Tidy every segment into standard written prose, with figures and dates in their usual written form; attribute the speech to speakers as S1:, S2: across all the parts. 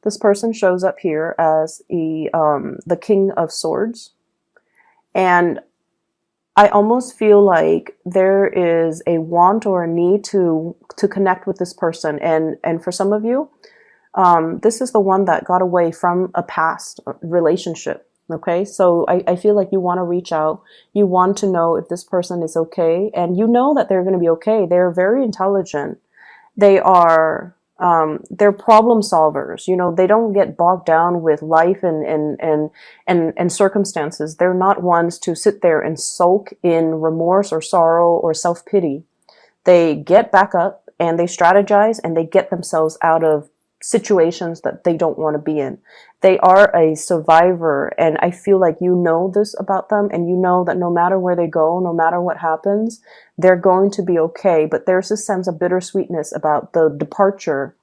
S1: This person shows up here as the King of Swords. And I almost feel like there is a want or a need to connect with this person. And for some of you, this is the one that got away from a past relationship. Okay, so I feel like you want to reach out. You want to know if this person is okay, and you know that they're going to be okay. They're very intelligent. They're problem solvers. You know, they don't get bogged down with life and circumstances. They're not ones to sit there and sulk in remorse or sorrow or self-pity. They get back up and they strategize and they get themselves out of situations that they don't want to be in. They are a survivor, and I feel like you know this about them, and you know that no matter where they go, no matter what happens, they're going to be okay. But there's this sense of bittersweetness about the departure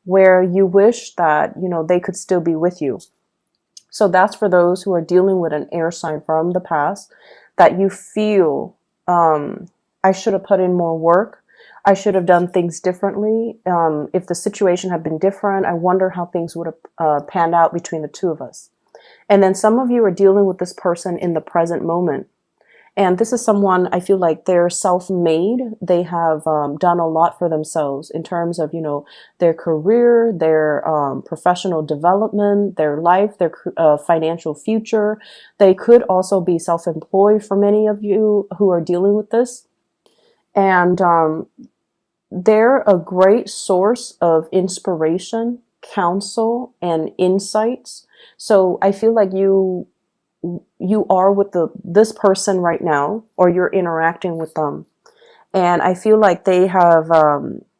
S1: where you wish that, you know, they could still be with you. So that's for those who are dealing with an air sign from the past, that you feel, I should have put in more work. I should have done things differently. If the situation had been different, I wonder how things would have panned out between the two of us. And then some of you are dealing with this person in the present moment. And this is someone, I feel like they're self-made. They have done a lot for themselves in terms of, you know, their career, their professional development, their life, their financial future. They could also be self-employed for many of you who are dealing with this. And they're a great source of inspiration, counsel, and insights. So I feel like you are with this person right now, or you're interacting with them. And I feel like they have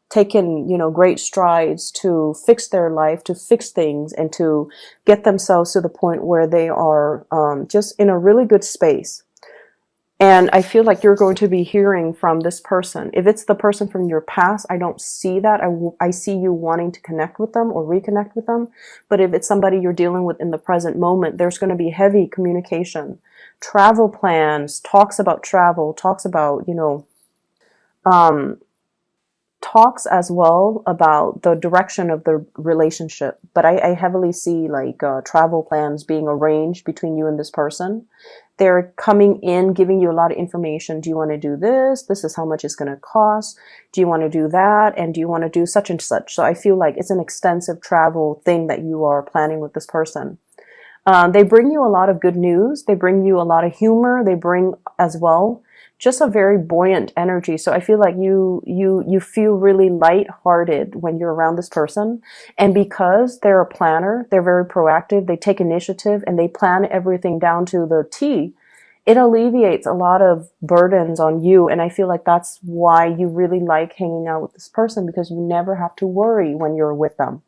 S1: taken, you know, great strides to fix their life, to fix things, and to get themselves to the point where they are just in a really good space. And I feel like you're going to be hearing from this person. If it's the person from your past, I don't see that. I see you wanting to connect with them or reconnect with them. But if it's somebody you're dealing with in the present moment, there's going to be heavy communication, travel plans, talks about travel, talks about, you know, talks as well about the direction of the relationship. But I heavily see like travel plans being arranged between you and this person. They're coming in, giving you a lot of information. Do you want to do this? This is how much it's going to cost. Do you want to do that? And do you want to do such and such? So I feel like it's an extensive travel thing that you are planning with this person. They bring you a lot of good news. They bring you a lot of humor. They bring as well just a very buoyant energy. So I feel like you feel really lighthearted when you're around this person. And because they're a planner, they're very proactive, they take initiative, and they plan everything down to the T, it alleviates a lot of burdens on you. And I feel like that's why you really like hanging out with this person, because you never have to worry when you're with them.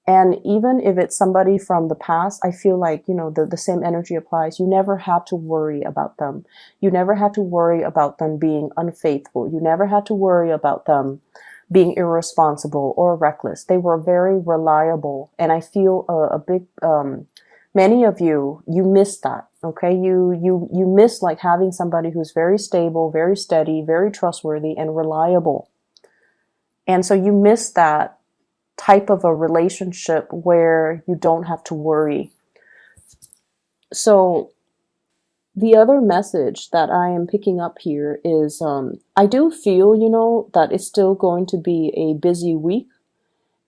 S1: And even if it's somebody from the past, I feel like, you know, the same energy applies. You never had to worry about them. You never had to worry about them being unfaithful. You never had to worry about them being irresponsible or reckless. They were very reliable. And I feel a big, many of you, you miss that. Okay. You miss like having somebody who's very stable, very steady, very trustworthy, and reliable. And so you miss that type of a relationship where you don't have to worry. So the other message that I am picking up here is I do feel, you know, that it's still going to be a busy week,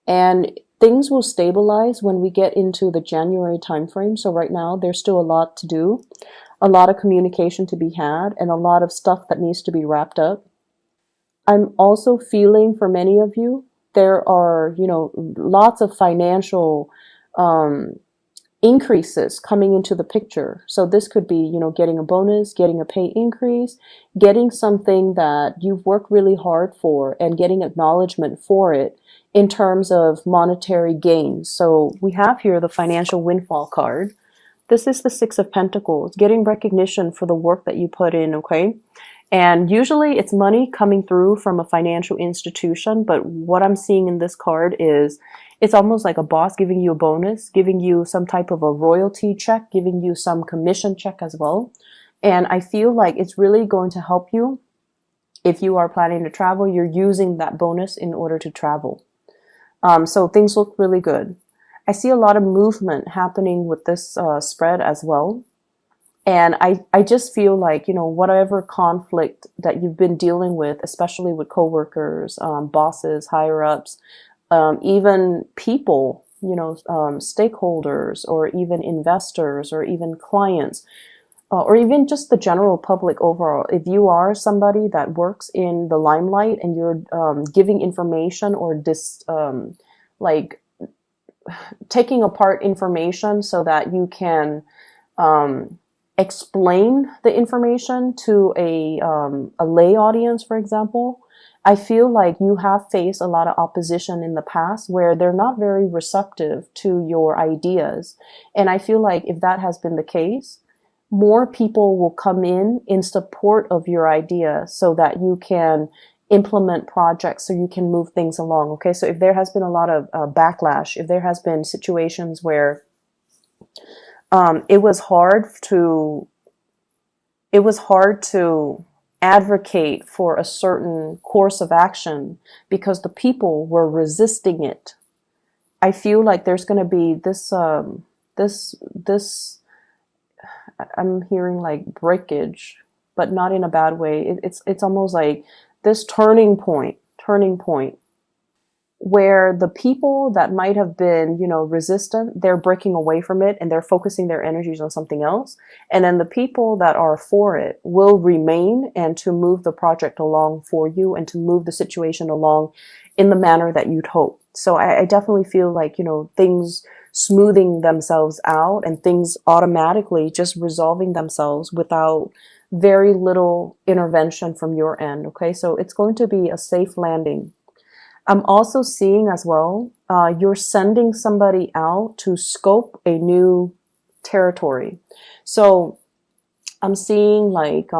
S1: and things will stabilize when we get into the January timeframe. So right now there's still a lot to do, a lot of communication to be had, and a lot of stuff that needs to be wrapped up. I'm also feeling for many of you, there are, you know, lots of financial increases coming into the picture. So this could be, you know, getting a bonus, getting a pay increase, getting something that you've worked really hard for, and getting acknowledgement for it in terms of monetary gains. So we have here the financial windfall card. This is the Six of Pentacles, getting recognition for the work that you put in, okay? And usually it's money coming through from a financial institution, but what I'm seeing in this card is it's almost like a boss giving you a bonus, giving you some type of a royalty check, giving you some commission check as well. And I feel like it's really going to help you. If you are planning to travel, you're using that bonus in order to travel. So things look really good. I see a lot of movement happening with this spread as well. And I just feel like, whatever conflict that you've been dealing with, especially with coworkers, bosses, higher ups, even people, stakeholders, or even investors, or even clients, or even just the general public overall. If you are somebody that works in the limelight and you're giving information or like taking apart information so that you can um, explain the information to a lay audience, for example, I feel like you have faced a lot of opposition in the past where they're not very receptive to your ideas. And I feel like if that has been the case, more people will come in support of your idea so that you can implement projects, so you can move things along. Okay. So if there has been a lot of backlash, if there has been situations where it was hard to advocate for a certain course of action because the people were resisting it. I feel like there's going to be this I'm hearing like breakage, but not in a bad way. It's almost like this turning point where the people that might have been, resistant, they're breaking away from it and they're focusing their energies on something else. And then the people that are for it will remain and to move the project along for you and to move the situation along in the manner that you'd hope. So I definitely feel like, things smoothing themselves out and things automatically just resolving themselves without very little intervention from your end. Okay. So it's going to be a safe landing. I'm also seeing as well, you're sending somebody out to scope a new territory. So I'm seeing like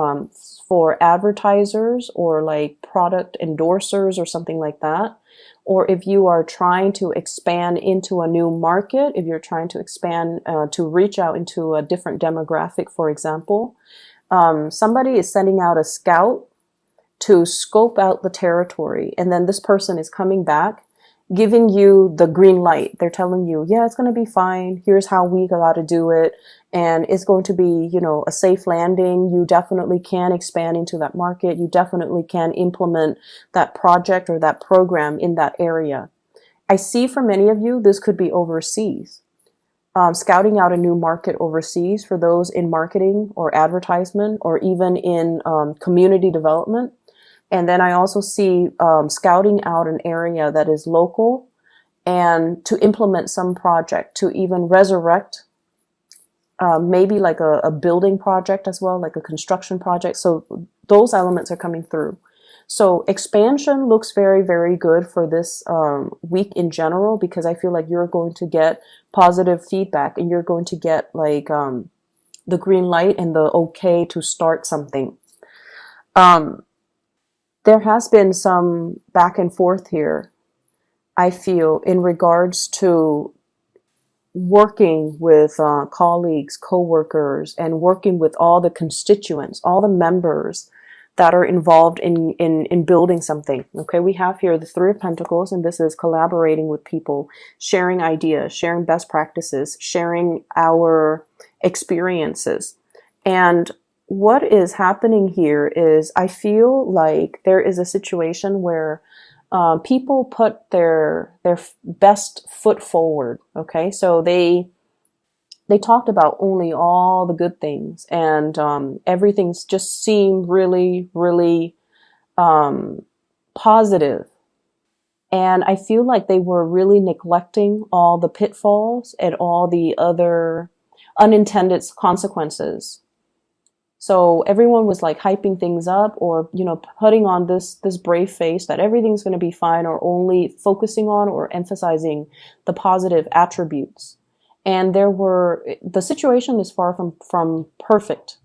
S1: for advertisers or like product endorsers or something like that. Or if you are trying to expand into a new market, if you're trying to expand to reach out into a different demographic, for example, somebody is sending out a scout to scope out the territory. And then this person is coming back, giving you the green light. They're telling you, yeah, it's going to be fine. Here's how we got to do it. And it's going to be, a safe landing. You definitely can expand into that market. You definitely can implement that project or that program in that area. I see for many of you, this could be overseas. Scouting out a new market overseas for those in marketing or advertisement or even in community development. And then I also see scouting out an area that is local and to implement some project to even resurrect maybe like a building project as well, like a construction project. So those elements are coming through. So expansion looks very, very good for this week in general, because I feel like you're going to get positive feedback and you're going to get like the green light and the okay to start something. There has been some back and forth here, I feel, in regards to working with colleagues, coworkers, and working with all the constituents, all the members that are involved in building something. Okay, we have here the Three of Pentacles, and this is collaborating with people, sharing ideas, sharing best practices, sharing our experiences. And what is happening here is I feel like there is a situation where people put their best foot forward. Okay, so they talked about only all the good things, and everything's just seemed really, really positive. And I feel like they were really neglecting all the pitfalls and all the other unintended consequences. So everyone was like hyping things up or, putting on this brave face that everything's going to be fine, or only focusing on or emphasizing the positive attributes. And the situation is far from perfect.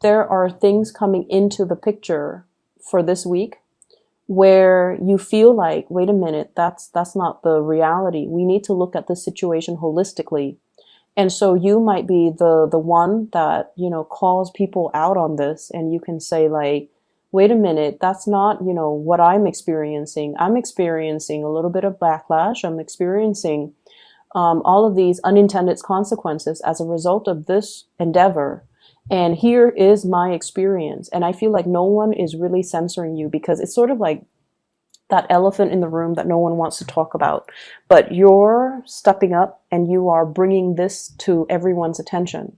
S1: There are things coming into the picture for this week where you feel like, wait a minute, that's not the reality. We need to look at the situation holistically. And so you might be the one that, calls people out on this, and you can say like, wait a minute, that's not, what I'm experiencing. I'm experiencing a little bit of backlash. I'm experiencing all of these unintended consequences as a result of this endeavor. And here is my experience. And I feel like no one is really censoring you, because it's sort of like that elephant in the room that no one wants to talk about. But you're stepping up and you are bringing this to everyone's attention.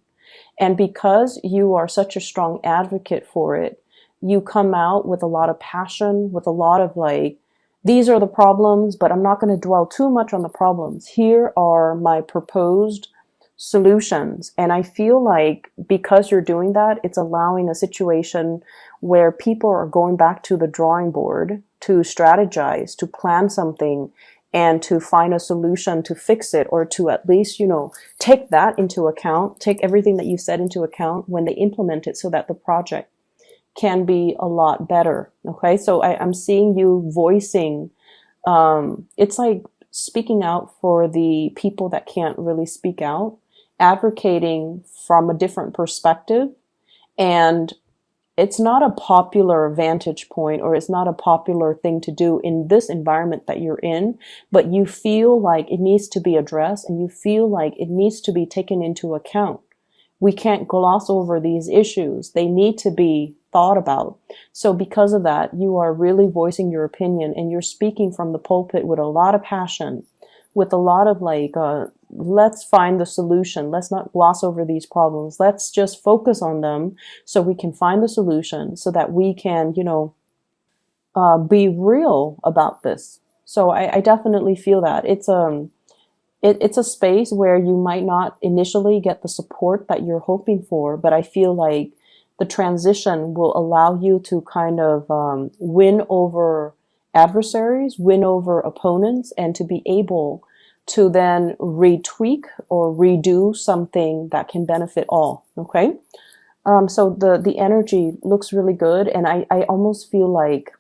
S1: And because you are such a strong advocate for it, you come out with a lot of passion, with a lot of like, these are the problems, but I'm not going to dwell too much on the problems. Here are my proposed solutions. And I feel like because you're doing that, it's allowing a situation where people are going back to the drawing board to strategize, to plan something, and to find a solution to fix it, or to at least, take that into account, take everything that you said into account when they implement it, so that the project can be a lot better. Okay, so I'm seeing you voicing, it's like speaking out for the people that can't really speak out, advocating from a different perspective. And it's not a popular vantage point, or it's not a popular thing to do in this environment that you're in, but you feel like it needs to be addressed, and you feel like it needs to be taken into account. We can't gloss over these issues. They need to be thought about. So because of that, you are really voicing your opinion, and you're speaking from the pulpit with a lot of passion, with a lot of like, let's find the solution. Let's not gloss over these problems. Let's just focus on them so we can find the solution, so that we can, be real about this. So I definitely feel that it's a space where you might not initially get the support that you're hoping for, but I feel like the transition will allow you to kind of win over adversaries, win over opponents, and to be able to then retweak or redo something that can benefit all. Okay. So the energy looks really good. And I almost feel like,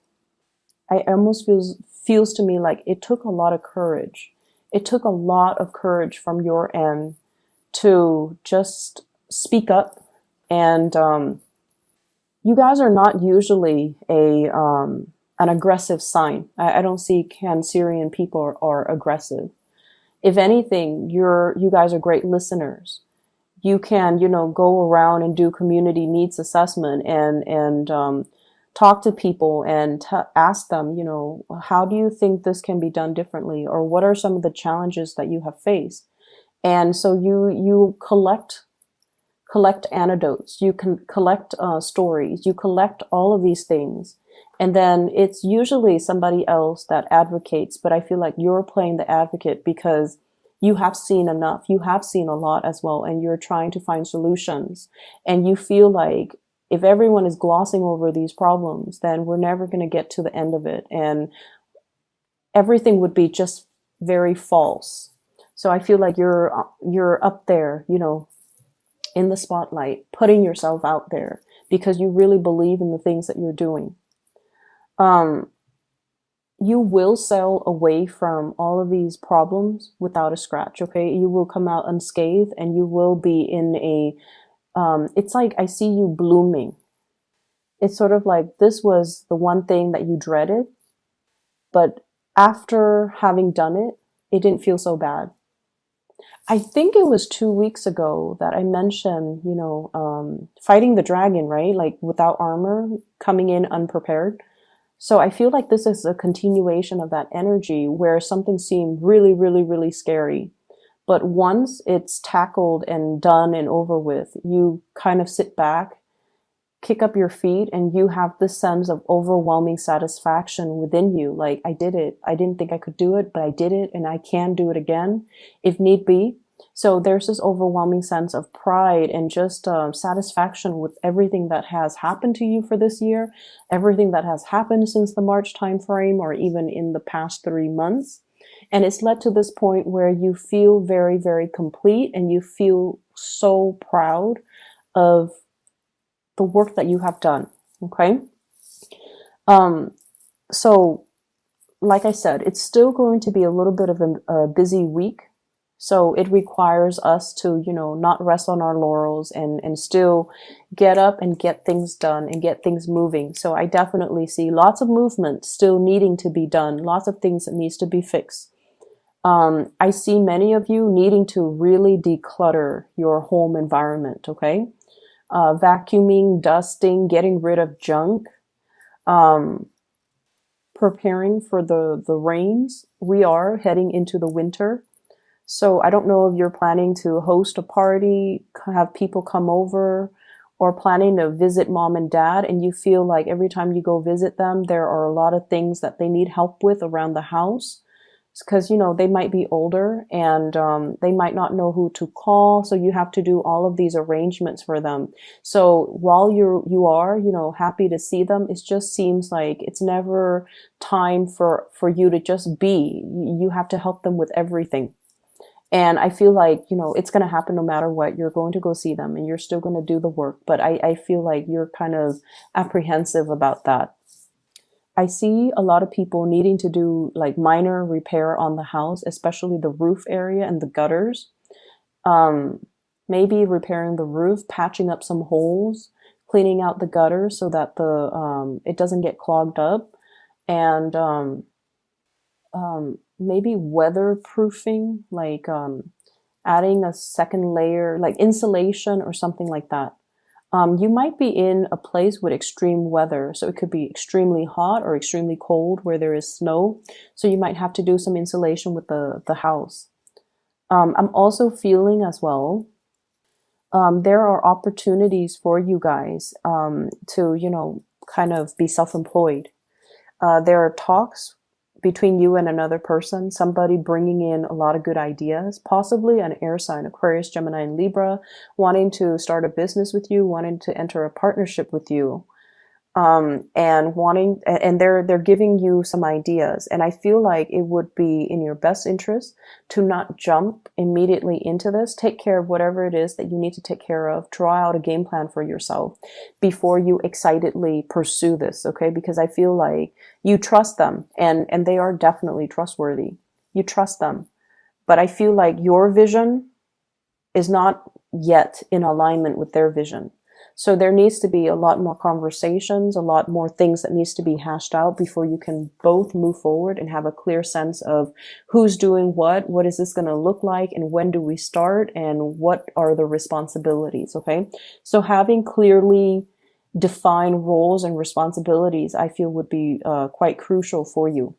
S1: feels to me like it took a lot of courage. It took a lot of courage from your end to just speak up. And you guys are not usually an aggressive sign. I don't see Cancerian people are aggressive. If anything, you guys are great listeners. You can, go around and do community needs assessment, and talk to people and ask them, how do you think this can be done differently? Or what are some of the challenges that you have faced? And so you collect anecdotes, you can collect stories, you collect all of these things. And then it's usually somebody else that advocates, but I feel like you're playing the advocate because you have seen enough. You have seen a lot as well, and you're trying to find solutions. And you feel like if everyone is glossing over these problems, then we're never going to get to the end of it. And everything would be just very false. So I feel like you're up there, in the spotlight, putting yourself out there because you really believe in the things that you're doing. You will sail away from all of these problems without a scratch, okay? You will come out unscathed, and you will be in it's like I see you blooming. It's sort of like this was the one thing that you dreaded, but after having done it, it didn't feel so bad. I think it was 2 weeks ago that I mentioned, fighting the dragon, right? Like without armor, coming in unprepared. So I feel like this is a continuation of that energy where something seemed really, really, really scary. But once it's tackled and done and over with, you kind of sit back, kick up your feet, and you have this sense of overwhelming satisfaction within you. Like, I did it. I didn't think I could do it, but I did it, and I can do it again if need be. So there's this overwhelming sense of pride and just satisfaction with everything that has happened to you for this year, everything that has happened since the March timeframe, or even in the past 3 months. And it's led to this point where you feel very, very complete, and you feel so proud of the work that you have done. Okay. So like I said, it's still going to be a little bit of a busy week. So it requires us to, not rest on our laurels and still get up and get things done and get things moving. So I definitely see lots of movement still needing to be done, lots of things that needs to be fixed. I see many of you needing to really declutter your home environment, okay? Vacuuming, dusting, getting rid of junk, um, preparing for the rains. We are heading into the winter. So I don't know if you're planning to host a party, have people come over, or planning to visit mom and dad, and you feel like every time you go visit them, there are a lot of things that they need help with around the house. Because they might be older and they might not know who to call, so you have to do all of these arrangements for them. So while you are happy to see them, it just seems like it's never time for you to just be. You have to help them with everything. And I feel like, it's going to happen no matter what. You're going to go see them and you're still going to do the work. But I feel like you're kind of apprehensive about that. I see a lot of people needing to do like minor repair on the house, especially the roof area and the gutters. Um, Maybe repairing the roof, patching up some holes, cleaning out the gutters so that the it doesn't get clogged up, and maybe weatherproofing, like adding a second layer, like insulation or something like that. You might be in a place with extreme weather, so it could be extremely hot or extremely cold where there is snow. So you might have to do some insulation with the house. I'm also feeling as well, there are opportunities for you guys to, kind of be self-employed. There are talks between you and another person, somebody bringing in a lot of good ideas, possibly an air sign, Aquarius, Gemini, and Libra, wanting to start a business with you, wanting to enter a partnership with you, and they're giving you some ideas. And I feel like it would be in your best interest to not jump immediately into this. Take care of whatever it is that you need to take care of. Draw out a game plan for yourself before you excitedly pursue this, okay? Because I feel like you trust them, and they are definitely trustworthy. You trust them. But I feel like your vision is not yet in alignment with their vision. So there needs to be a lot more conversations, a lot more things that needs to be hashed out before you can both move forward and have a clear sense of who's doing what is this going to look like, and when do we start, and what are the responsibilities, okay? So having clearly defined roles and responsibilities, I feel would be quite crucial for you.